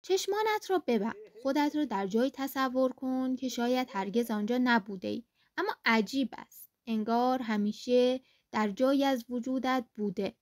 چشمانت را ببند. خودت را در جایی تصور کن که شاید هرگز آنجا نبوده‌ای، اما عجیب است. انگار همیشه در جایی از وجودت بوده.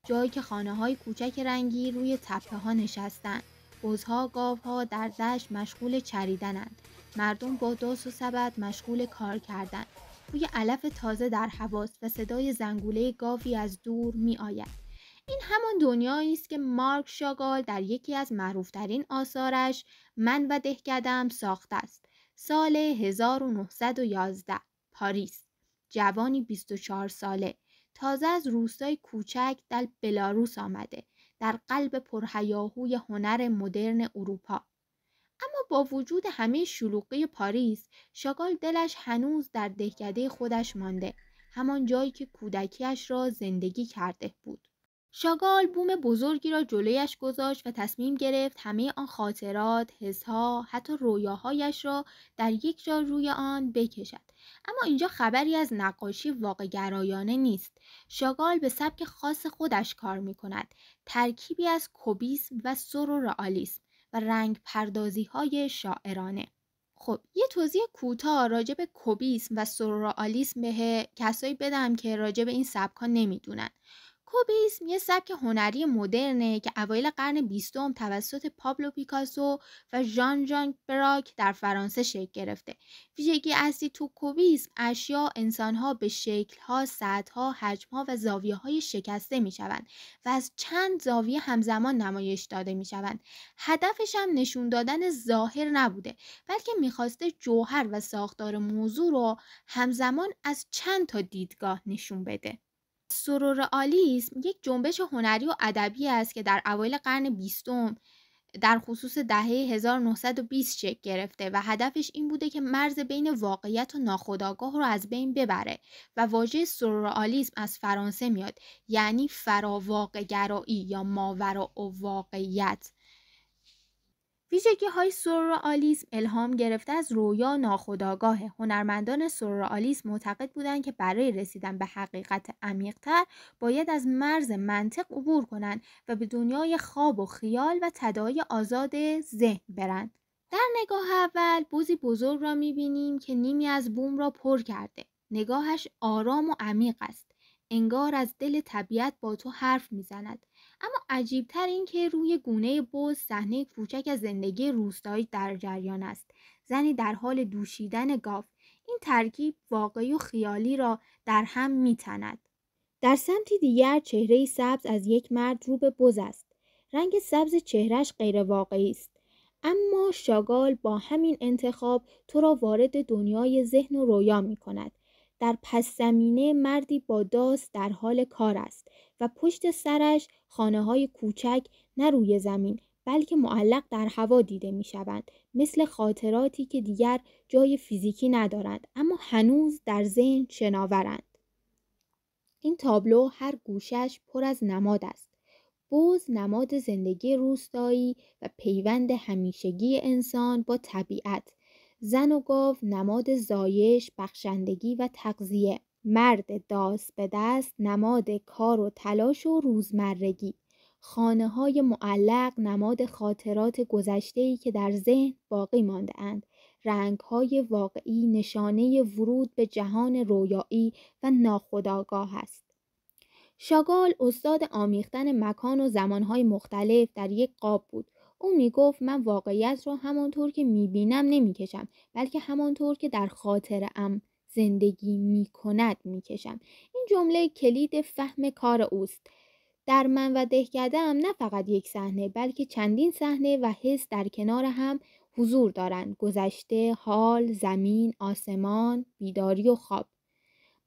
جایی که خانه‌های کوچک رنگی روی تپه‌ها نشستند. بزها، گاوها در دشت مشغول چریدنند. مردم با داس و سبد مشغول کار کردند. بوی علف تازه در هواست و صدای زنگوله گاوی از دور می آید. این همان دنیایی است که مارک شاگال در یکی از معروفترین آثارش من و دهکده‌ام ساخته است. سال 1911 پاریس. جوانی 24 ساله تازه از روستای کوچک در بلاروس آمده، در قلب پرهیاهوی هنر مدرن اروپا. اما با وجود همه شلوغی پاریس، شاگال دلش هنوز در دهکده خودش مانده، همان جایی که کودکیش را زندگی کرده بود. شاگال بوم بزرگی را جلویش گذاشت و تصمیم گرفت همه آن خاطرات، حسها، حتی رویاهایش را در یک جا روی آن بکشد. اما اینجا خبری از نقاشی واقع‌گرایانه نیست. شاگال به سبک خاص خودش کار می کند، ترکیبی از کوبیسم و سورئالیسم و رنگ پردازی های شاعرانه. خب یه توضیح کوتاه راجع به کوبیسم و سورئالیسم به کسایی بدم که راجع به این سبک‌ها نمیدونن. کوبیسم یه سبک هنری مدرنه که اوایل قرن 20 توسط پابلو پیکاسو و ژان براک در فرانسه شکل گرفته. ویژگی اصلی تو کوبیسم اشیا، انسان‌ها به شکل‌ها، سطح‌ها، حجم‌ها و زاویه‌های شکسته می‌شوند و از چند زاویه همزمان نمایش داده می‌شوند. هدفش هم نشون دادن ظاهر نبوده، بلکه می‌خواسته جوهر و ساختار موضوع رو همزمان از چند تا دیدگاه نشون بده. سورئالیسم یک جنبش هنری و ادبی است که در اوایل قرن 20 در خصوص دهه 1920 شکل گرفته و هدفش این بوده که مرز بین واقعیت و ناخودآگاه رو از بین ببره و واژه سورئالیسم از فرانسه میاد، یعنی فراواقع‌گرایی یا ماوراء واقعیت. ویژگی‌های سورئالیسم الهام گرفته از رویا ناخودآگاه. هنرمندان سورئالیسم معتقد بودند که برای رسیدن به حقیقت عمیق‌تر باید از مرز منطق عبور کنند و به دنیای خواب و خیال و تداعی آزاد ذهن برند. در نگاه اول بوزی بزرگ را می‌بینیم که نیمی از بوم را پر کرده. نگاهش آرام و عمیق است. انگار از دل طبیعت با تو حرف می‌زند. اما عجیب‌تر این که روی گونه بز صحنه کوچک از زندگی روستایی در جریان است. زنی در حال دوشیدن گاو. این ترکیب واقعی و خیالی را در هم می‌تند. در سمتی دیگر چهره‌ای سبز از یک مرد رو به بز است. رنگ سبز چهرهش غیر واقعی است. اما شاگال با همین انتخاب تو را وارد دنیای ذهن و رویا می‌کند. در پس زمینه مردی با داس در حال کار است و پشت سرش خانه‌های کوچک نه روی زمین بلکه معلق در هوا دیده می‌شوند، مثل خاطراتی که دیگر جای فیزیکی ندارند اما هنوز در ذهن شناورند. این تابلو هر گوشش پر از نماد است. بز نماد زندگی روستایی و پیوند همیشگی انسان با طبیعت. زن و گاو نماد زایش، بخشندگی و تغذیه. مرد داس به دست نماد کار و تلاش و روزمرگی. خانه‌های معلق نماد خاطرات گذشته‌ای که در ذهن باقی مانده اند. رنگ‌های واقعی نشانه ورود به جهان رویایی و ناخودآگاه است. شاگال استاد آمیختن مکان و زمانهای مختلف در یک قاب بود. او میگفت من واقعیت را همانطور که میبینم نمیکشم، بلکه همانطور که در خاطرم زندگی میکند میکشم. این جمله کلید فهم کار اوست. در من و دهکده‌ام نه فقط یک صحنه بلکه چندین صحنه و حس در کنار هم حضور دارند. گذشته، حال، زمین، آسمان، بیداری و خواب.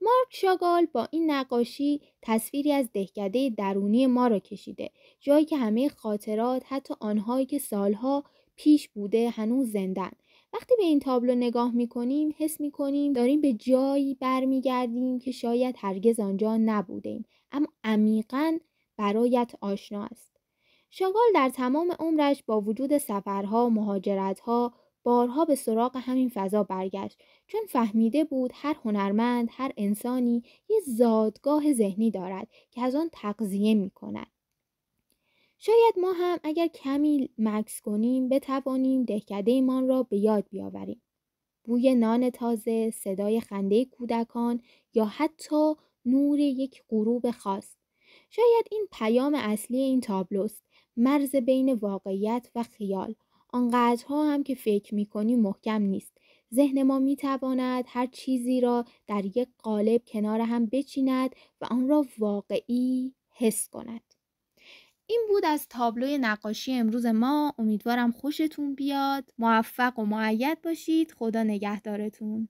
مارک شاگال با این نقاشی تصویری از دهکده درونی ما را کشیده، جایی که همه خاطرات، حتی آنهایی که سالها پیش بوده، هنوز زندن. وقتی به این تابلو نگاه می‌کنیم، حس می‌کنیم داریم به جایی برمیگردیم که شاید هرگز آنجا نبودیم، اما عمیقاً برایت آشنا است. شاگال در تمام عمرش با وجود سفرها، مهاجرتها، بارها به سراغ همین فضا برگشت، چون فهمیده بود هر هنرمند، هر انسانی یه زادگاه ذهنی دارد که از آن تغذیه می کند. شاید ما هم اگر کمی مکث کنیم بتوانیم دهکده‌مان را به یاد بیاوریم. بوی نان تازه، صدای خنده کودکان یا حتی نور یک غروب خاص. شاید این پیام اصلی این تابلوست، مرز بین واقعیت و خیال. آنقدرها هم که فکر می‌کنیم محکم نیست. ذهن ما می‌تواند هر چیزی را در یک قالب کنار هم بچیند و آن را واقعی حس کند. این بود از تابلوی نقاشی امروز ما. امیدوارم خوشتون بیاد. موفق و مؤید باشید. خدا نگهدارتون.